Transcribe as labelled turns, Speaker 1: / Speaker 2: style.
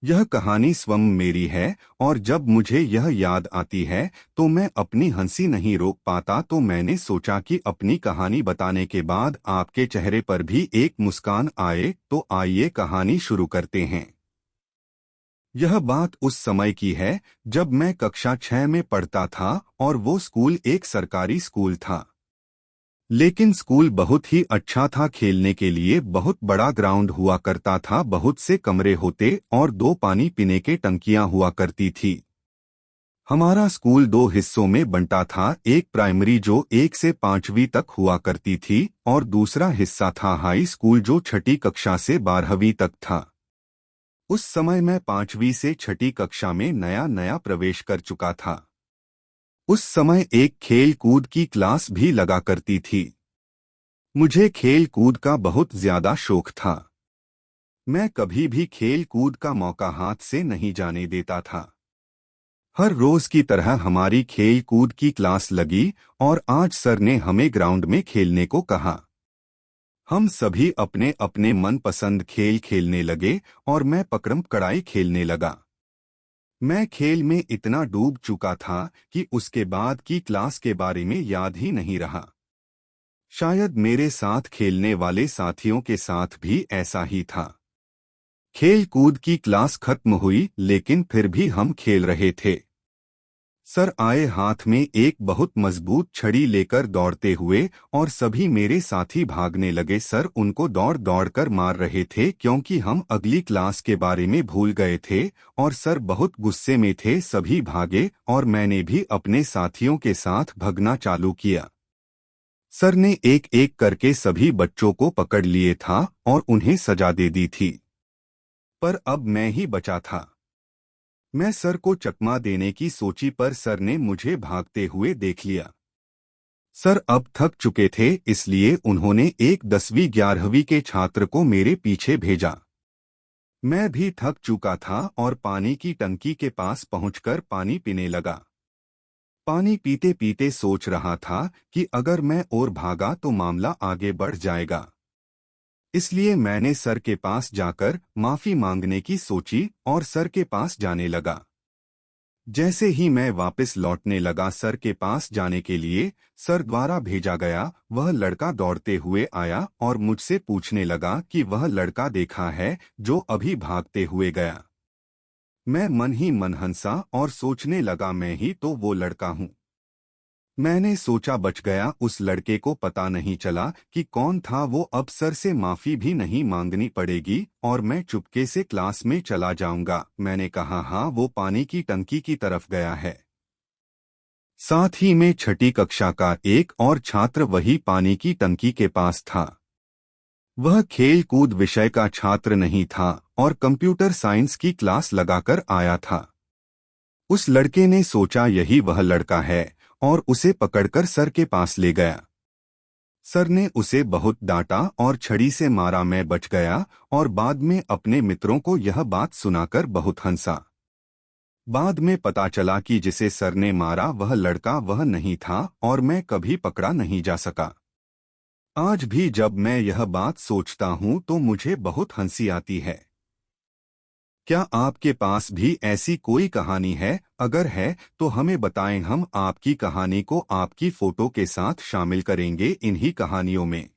Speaker 1: यह कहानी स्वयं मेरी है और जब मुझे यह याद आती है तो मैं अपनी हंसी नहीं रोक पाता। तो मैंने सोचा कि अपनी कहानी बताने के बाद आपके चेहरे पर भी एक मुस्कान आए। तो आइए कहानी शुरू करते हैं। यह बात उस समय की है जब मैं कक्षा 6 में पढ़ता था और वो स्कूल एक सरकारी स्कूल था। लेकिन स्कूल बहुत ही अच्छा था। खेलने के लिए बहुत बड़ा ग्राउंड हुआ करता था, बहुत से कमरे होते और दो पानी पीने के टंकियां हुआ करती थी। हमारा स्कूल दो हिस्सों में बंटा था, एक प्राइमरी जो 1 से 5वीं तक हुआ करती थी और दूसरा हिस्सा था हाई स्कूल जो छठी कक्षा से 12वीं तक था। उस समय मैं 5वीं से छठी कक्षा में नया नया प्रवेश कर चुका था। उस समय एक खेल कूद की क्लास भी लगा करती थी। मुझे खेल कूद का बहुत ज्यादा शौक था। मैं कभी भी खेल कूद का मौका हाथ से नहीं जाने देता था। हर रोज की तरह हमारी खेल कूद की क्लास लगी और आज सर ने हमें ग्राउंड में खेलने को कहा। हम सभी अपने अपने मनपसंद खेल खेलने लगे और मैं पकड़म पकड़ाई खेलने लगा। मैं खेल में इतना डूब चुका था कि उसके बाद की क्लास के बारे में याद ही नहीं रहा। शायद मेरे साथ खेलने वाले साथियों के साथ भी ऐसा ही था। खेल कूद की क्लास खत्म हुई लेकिन फिर भी हम खेल रहे थे। सर आए हाथ में एक बहुत मजबूत छड़ी लेकर दौड़ते हुए और सभी मेरे साथी भागने लगे। सर उनको दौड़ दौड़ कर मार रहे थे क्योंकि हम अगली क्लास के बारे में भूल गए थे और सर बहुत गुस्से में थे। सभी भागे और मैंने भी अपने साथियों के साथ भगना चालू किया। सर ने एक एक करके सभी बच्चों को पकड़ लिए था और उन्हें सजा दे दी थी, पर अब मैं ही बचा था। मैं सर को चकमा देने की सोची पर सर ने मुझे भागते हुए देख लिया। सर अब थक चुके थे इसलिए उन्होंने एक 10वीं 11वीं के छात्र को मेरे पीछे भेजा। मैं भी थक चुका था और पानी की टंकी के पास पहुंचकर पानी पीने लगा। पानी पीते पीते सोच रहा था कि अगर मैं और भागा तो मामला आगे बढ़ जाएगा। इसलिए मैंने सर के पास जाकर माफी मांगने की सोची और सर के पास जाने लगा। जैसे ही मैं वापस लौटने लगा सर के पास जाने के लिए, सर द्वारा भेजा गया वह लड़का दौड़ते हुए आया और मुझसे पूछने लगा कि वह लड़का देखा है जो अभी भागते हुए गया। मैं मन ही मन हंसा और सोचने लगा मैं ही तो वो लड़का हूँ। मैंने सोचा बच गया। उस लड़के को पता नहीं चला कि कौन था वो। अब सर से माफी भी नहीं मांगनी पड़ेगी और मैं चुपके से क्लास में चला जाऊंगा। मैंने कहा हाँ वो पानी की टंकी की तरफ गया है। साथ ही में छठी कक्षा का एक और छात्र वही पानी की टंकी के पास था। वह खेल कूद विषय का छात्र नहीं था और कंप्यूटर साइंस की क्लास लगाकर आया था। उस लड़के ने सोचा यही वह लड़का है और उसे पकड़कर सर के पास ले गया। सर ने उसे बहुत डांटा और छड़ी से मारा। मैं बच गया और बाद में अपने मित्रों को यह बात सुनाकर बहुत हंसा। बाद में पता चला कि जिसे सर ने मारा वह लड़का वह नहीं था और मैं कभी पकड़ा नहीं जा सका। आज भी जब मैं यह बात सोचता हूँ तो मुझे बहुत हंसी आती है। क्या आपके पास भी ऐसी कोई कहानी है? अगर है तो हमें बताएं, हम आपकी कहानी को आपकी फोटो के साथ शामिल करेंगे इन्हीं कहानियों में।